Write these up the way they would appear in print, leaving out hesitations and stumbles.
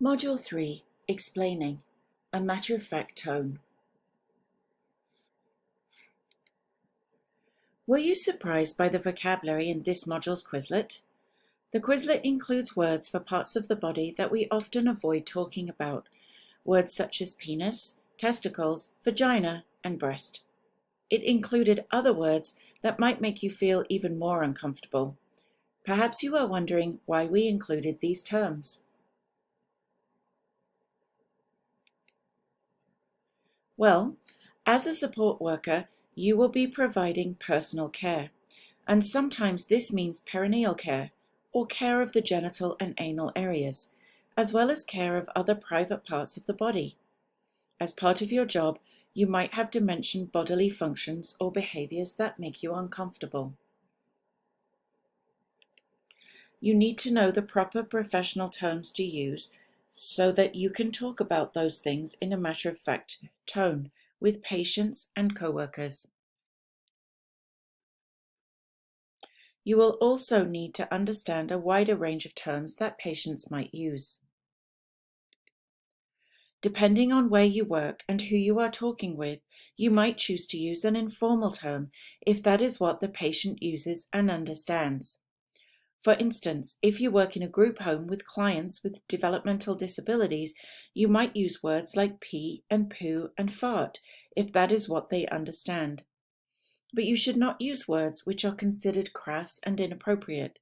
Module 3, Explaining, a matter-of-fact tone. Were you surprised by the vocabulary in this module's Quizlet? The Quizlet includes words for parts of the body that we often avoid talking about, words such as penis, testicles, vagina, and breast. It included other words that might make you feel even more uncomfortable. Perhaps you are wondering why we included these terms. Well, as a support worker, you will be providing personal care, and sometimes this means perineal care, or care of the genital and anal areas, as well as care of other private parts of the body. As part of your job, you might have to mention bodily functions or behaviors that make you uncomfortable. You need to know the proper professional terms to use so that you can talk about those things in a matter-of-fact tone with patients and coworkers. You will also need to understand a wider range of terms that patients might use. Depending on where you work and who you are talking with, you might choose to use an informal term if that is what the patient uses and understands. For instance, if you work in a group home with clients with developmental disabilities, you might use words like pee and poo and fart if that is what they understand. But you should not use words which are considered crass and inappropriate.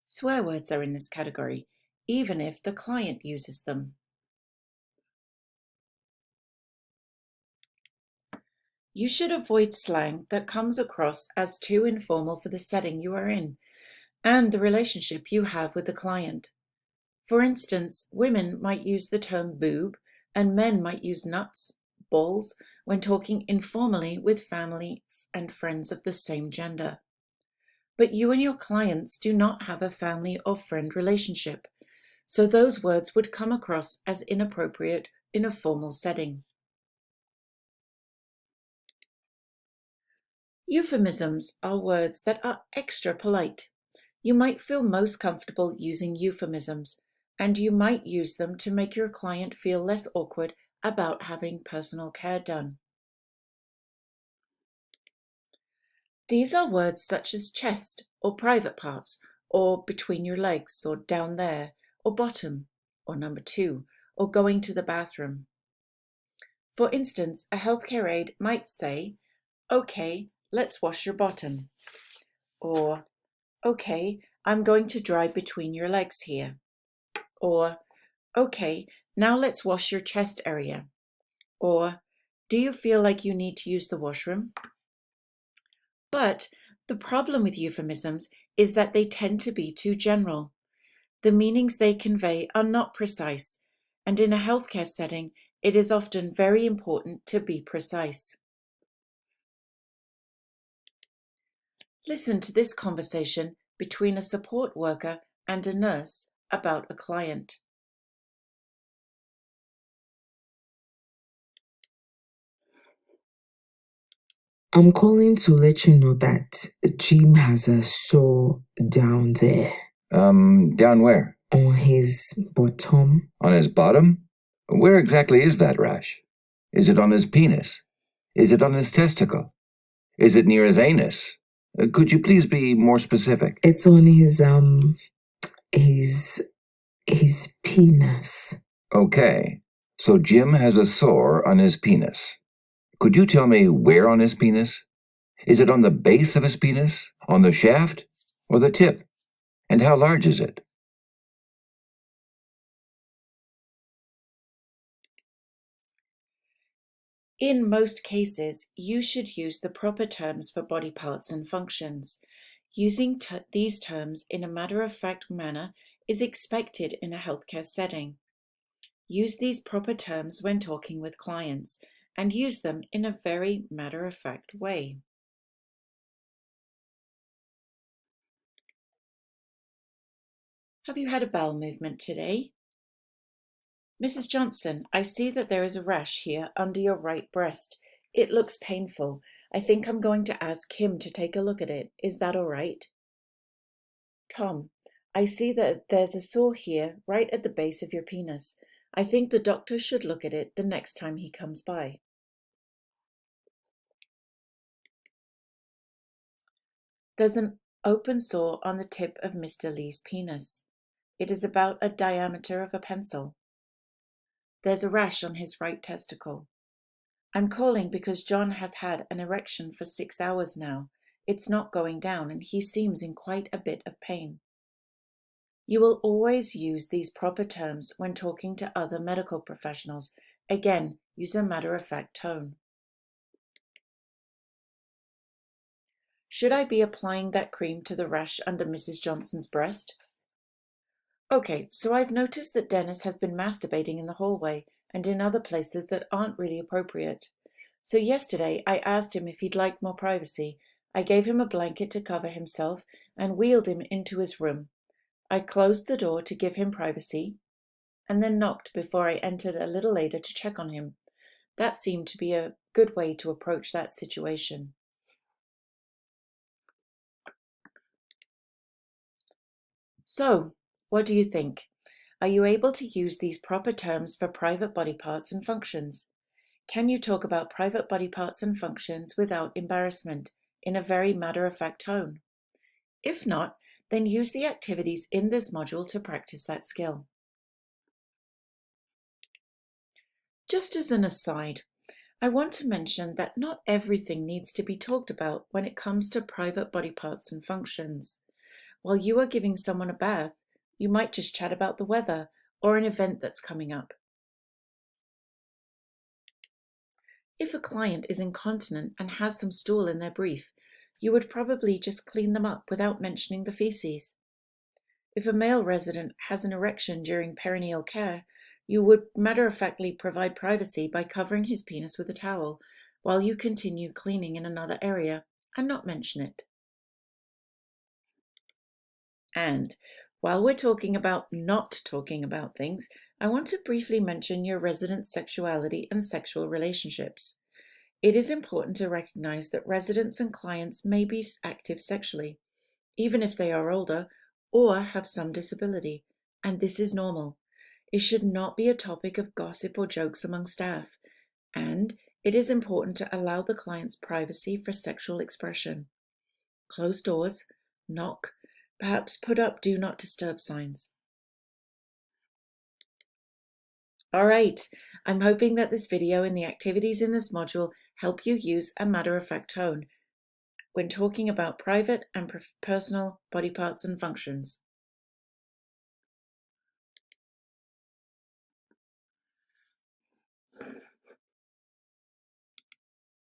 Swear words are in this category, even if the client uses them. You should avoid slang that comes across as too informal for the setting you are in and the relationship you have with the client. For instance, women might use the term boob and men might use nuts, balls, when talking informally with family and friends of the same gender. But you and your clients do not have a family or friend relationship, so those words would come across as inappropriate in a formal setting. Euphemisms are words that are extra polite. You might feel most comfortable using euphemisms, and you might use them to make your client feel less awkward about having personal care done. These are words such as chest or private parts, or between your legs, or down there, or bottom, or number 2, or going to the bathroom. For instance, a healthcare aide might say, "Okay, let's wash your bottom," or "Okay, I'm going to dry between your legs here," or "Okay, now let's wash your chest area," or "Do you feel like you need to use the washroom?" But the problem with euphemisms is that they tend to be too general. The meanings they convey are not precise, and in a healthcare setting, it is often very important to be precise. Listen to this conversation between a support worker and a nurse about a client. I'm calling to let you know that Jim has a sore down there. Down where? On his bottom. On his bottom? Where exactly is that rash? Is it on his penis? Is it on his testicle? Is it near his anus? Could you please be more specific? It's on his penis. Okay, so Jim has a sore on his penis. Could you tell me where on his penis? Is it on the base of his penis, on the shaft, or the tip? And how large is it? In most cases, you should use the proper terms for body parts and functions. Using these terms in a matter-of-fact manner is expected in a healthcare setting. Use these proper terms when talking with clients, and use them in a very matter-of-fact way. Have you had a bowel movement today? Mrs. Johnson, I see that there is a rash here under your right breast. It looks painful. I think I'm going to ask Kim to take a look at it. Is that all right? Tom, I see that there's a sore here right at the base of your penis. I think the doctor should look at it the next time he comes by. There's an open sore on the tip of Mr. Lee's penis. It is about a diameter of a pencil. There's a rash on his right testicle. I'm calling because John has had an erection for 6 hours now. It's not going down and he seems in quite a bit of pain. You will always use these proper terms when talking to other medical professionals. Again, use a matter-of-fact tone. Should I be applying that cream to the rash under Mrs. Johnson's breast? Okay, so I've noticed that Dennis has been masturbating in the hallway and in other places that aren't really appropriate. So yesterday I asked him if he'd like more privacy. I gave him a blanket to cover himself and wheeled him into his room. I closed the door to give him privacy and then knocked before I entered a little later to check on him. That seemed to be a good way to approach that situation. So, what do you think? Are you able to use these proper terms for private body parts and functions? Can you talk about private body parts and functions without embarrassment, in a very matter-of-fact tone? If not, then use the activities in this module to practice that skill. Just as an aside, I want to mention that not everything needs to be talked about when it comes to private body parts and functions. While you are giving someone a bath, you might just chat about the weather or an event that's coming up. If a client is incontinent and has some stool in their brief, you would probably just clean them up without mentioning the feces. If a male resident has an erection during perineal care, you would matter-of-factly provide privacy by covering his penis with a towel while you continue cleaning in another area and not mention it. And while we're talking about not talking about things, I want to briefly mention your resident's sexuality and sexual relationships. It is important to recognize that residents and clients may be active sexually, even if they are older or have some disability, and this is normal. It should not be a topic of gossip or jokes among staff, and it is important to allow the client's privacy for sexual expression. Close doors, knock, perhaps put up do not disturb signs. All right, I'm hoping that this video and the activities in this module help you use a matter-of-fact tone when talking about private and personal body parts and functions.